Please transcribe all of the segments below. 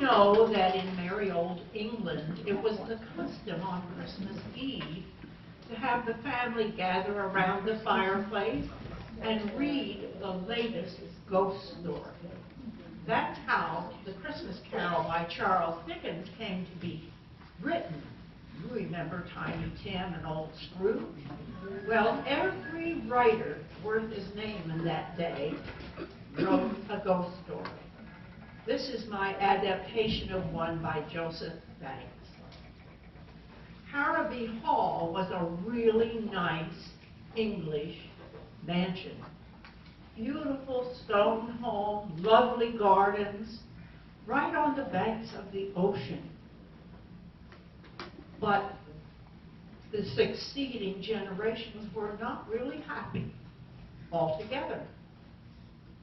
know that in merry old England, it was the custom on Christmas Eve to have the family gather around the fireplace and read the latest ghost story. That's how the Christmas Carol by Charles Dickens came to be written. You remember Tiny Tim and Old Scrooge? Well, every writer worth his name in that day wrote a ghost story. This is my adaptation of one by Joseph Banks. Harrowby Hall was a really nice English mansion. Beautiful stone home, lovely gardens, right on the banks of the ocean. But the succeeding generations were not really happy altogether.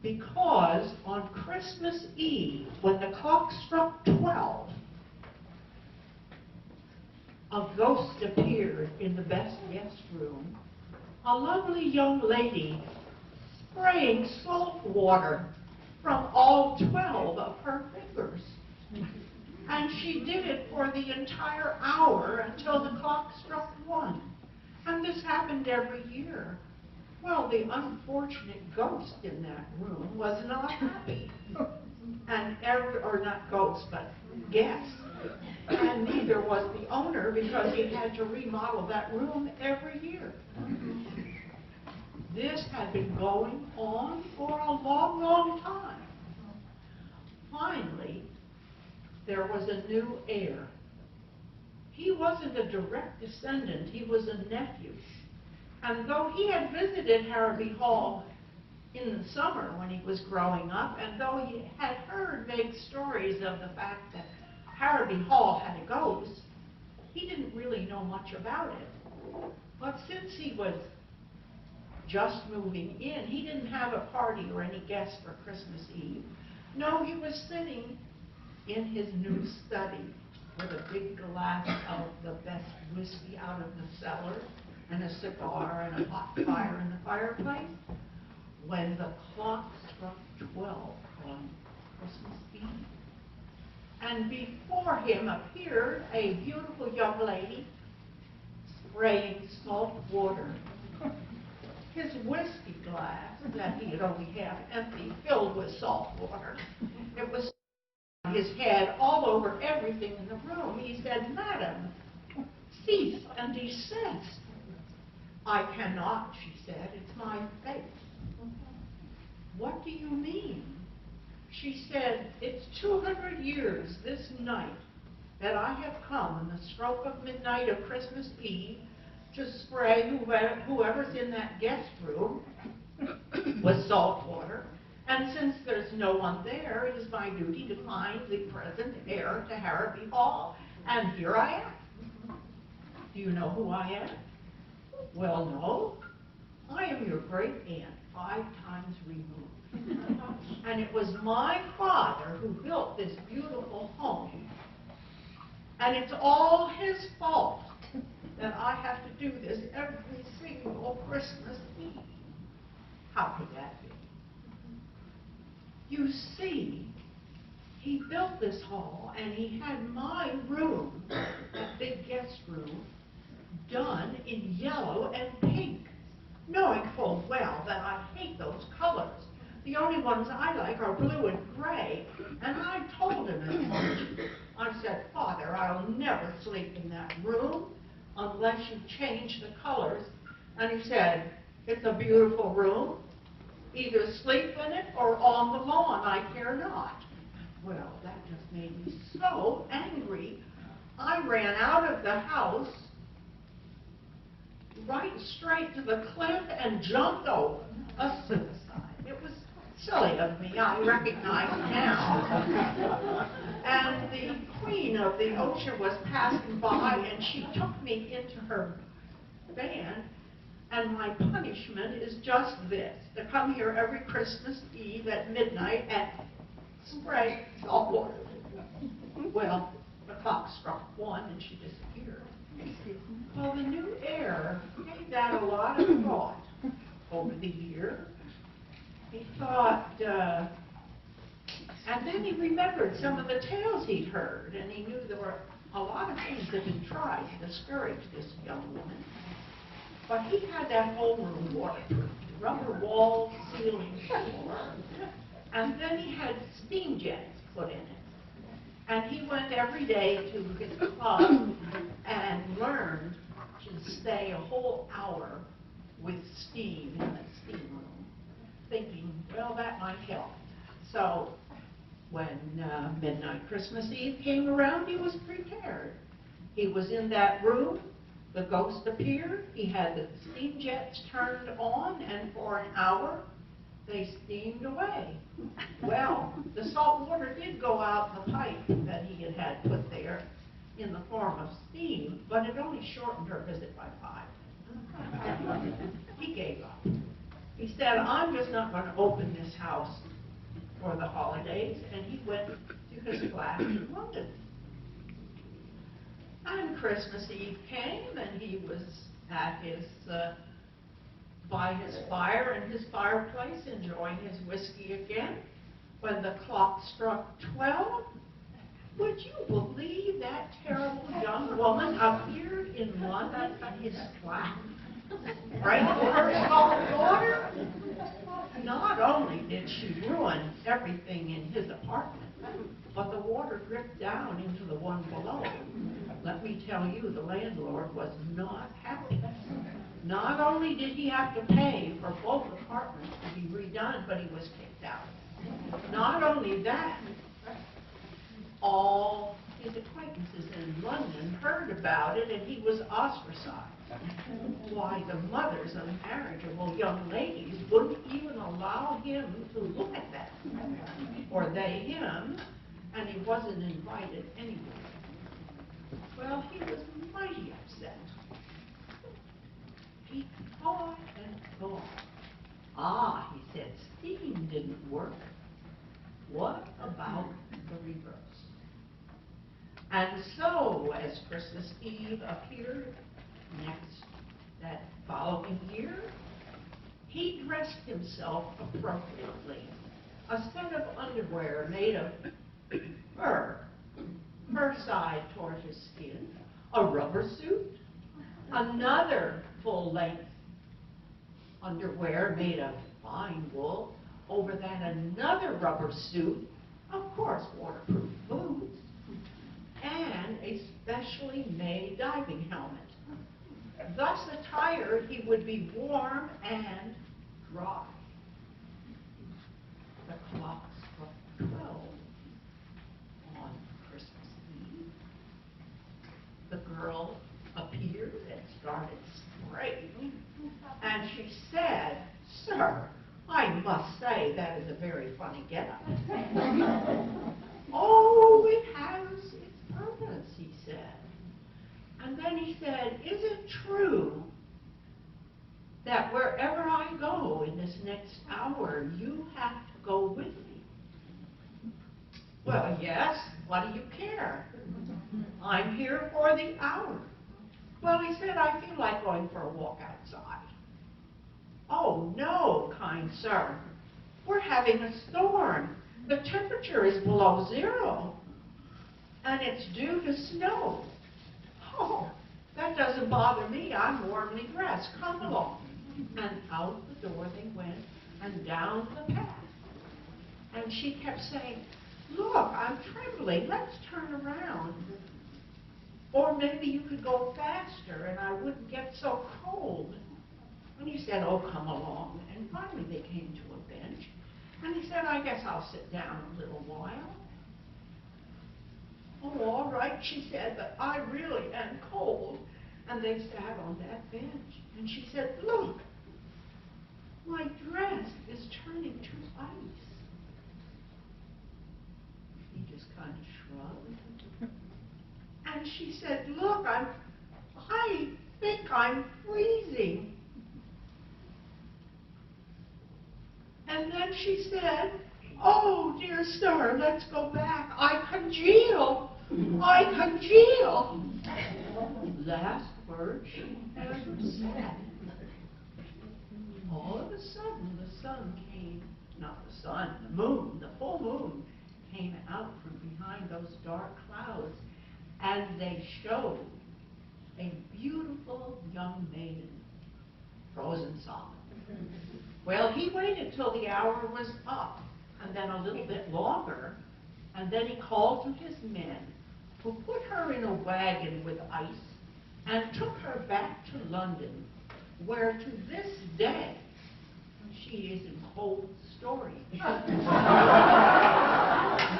Because on Christmas Eve, when the clock struck 12, a ghost appeared in the best guest room, a lovely young lady spraying salt water from all 12 of her fingers. And she did it for the entire hour until the clock struck 1. And this happened every year. Well, the unfortunate ghost in that room was not happy. And or not ghost, but guest. And neither was the owner, because he had to remodel that room every year. This had been going on for a long, long time. Finally, there was a new heir. He wasn't a direct descendant, he was a nephew. And though he had visited Harrowby Hall in the summer when he was growing up, and though he had heard vague stories of the fact that Harrowby Hall had a ghost, he didn't really know much about it. But since he was just moving in, he didn't have a party or any guests for Christmas Eve. No, he was sitting in his new study with a big glass of the best whiskey out of the cellar, and a cigar and a hot fire in the fireplace, when the clock struck 12 on Christmas Eve. And before him appeared a beautiful young lady spraying salt water. His whiskey glass, that he had only half empty, filled with salt water. It was his head all over everything in the room. He said, "Madam, cease and desist." "I cannot," she said, "it's my fate." "What do you mean?" She said, "It's 200 years this night that I have come in the stroke of midnight of Christmas Eve to spray whoever's in that guest room with salt water. And since there's no one there, it is my duty to find the present heir to Harrowby Hall. And here I am. Do you know who I am?" "Well, no. I am your great aunt, 5 times removed. And it was my father who built this beautiful home. And it's all his fault that I have to do this every single Christmas Eve." "How could that be?" "You see, he built this hall and he had my room, that big guest room, done in yellow and pink, knowing full well that I hate those colors. The only ones I like are blue and gray, and I told him as much. I said, 'Father, I'll never sleep in that room unless you change the colors.' And he said, 'It's a beautiful room. Either sleep in it or on the lawn, I care not.' Well, that just made me so angry. I ran out of the house, right straight to the cliff, and jumped over. A suicide. It was silly of me, I recognize now. And the queen of the ocean was passing by, and she took me into her van. And my punishment is just this, to come here every Christmas Eve at midnight and spray salt water." Well, the clock struck 1 and she disappeared. Well, the new heir gave that a lot of thought over the year. He thought, and then then he remembered some of the tales he'd heard, and he knew there were a lot of things that he tried to discourage this young woman. But he had that whole room waterproof, rubber walls, ceiling, floor, and then he had steam jets put in it. And he went every day to his club and learned to stay a whole hour with steam in the steam room, thinking, well, that might help. So when midnight Christmas Eve came around, he was prepared. He was in that room, the ghost appeared, he had the steam jets turned on, and for an hour, they steamed away. Well, the salt water did go out the pipe that he had put there in the form of steam, but it only shortened her visit by 5. He gave up. He said, I'm just not going to open this house for the holidays, and he went to his flat in London. And Christmas Eve came, and he was at his by his fire in his fireplace, enjoying his whiskey again, when the clock struck 12. Would you believe that terrible young woman appeared in London in his flat, right over salt water? Not only did she ruin everything in his apartment, but the water dripped down into the one below. Let me tell you, the landlord was not happy. Not only did he have to pay for both apartments to be redone, but he was kicked out. Not only that, all his acquaintances in London heard about it, and he was ostracized. Why, the mothers of marriageable young ladies wouldn't even allow him to look at them, or they him, and he wasn't invited anywhere. Well, he was mighty upset. He thought and thought. Ah, he said, steam didn't work. What about the reverse? And so, as Christmas Eve appeared that following year, he dressed himself appropriately. A set of underwear made of fur side toward his skin, a rubber suit, another full-length underwear made of fine wool, over that another rubber suit, of course waterproof boots, and a specially made diving helmet. Thus attired, he would be warm and dry. The clock struck 12 on Christmas Eve. The girl appeared and started spraying, and she said, "Sir, I must say that is a very funny get-up." "Oh, it has its purpose," he said. And then he said, "Is it true that wherever I go in this next hour, you have to go with me?" "Well, yes. What do you care? I'm here for the hour." "Well," he said, "I feel like going for a walk outside." "Oh, no, kind sir. We're having a storm. The temperature is below 0, and it's due to snow." "Oh, that doesn't bother me. I'm warmly dressed. Come along." And out the door they went, and down the path. And she kept saying, "Look, I'm trembling. Let's turn around. Or maybe you could go faster, and I wouldn't get so cold." And he said, "Oh, come along." And finally they came to a bench. And he said, "I guess I'll sit down a little while." "Oh, all right," she said, "but I really am cold." And they sat on that bench. And she said, "Look, my dress is turning to ice." He just kind of shrugged. And she said, "Look, I think I'm freezing." And then she said, "Oh, dear sir, let's go back. I congeal. I congeal." Last word she ever said. All of a sudden, the sun came, not the sun, the moon, the full moon, came out from behind those dark clouds, and they showed a beautiful young maiden, frozen solid. Well, he waited till the hour was up, and then a little bit longer, and then he called to his men, who put her in a wagon with ice and took her back to London, where to this day she is in cold storage.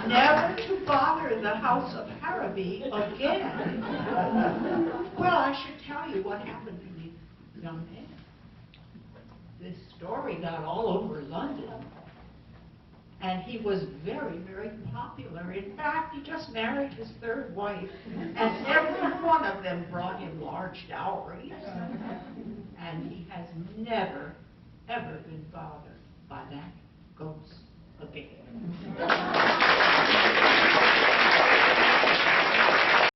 Never to bother the house of Harrowby again. Well, I should tell you what happened to the young man. This story got all over London, and he was very, very popular. In fact, he just married his third wife, and every one of them brought him large dowries, and he has never, ever been bothered by that ghost again.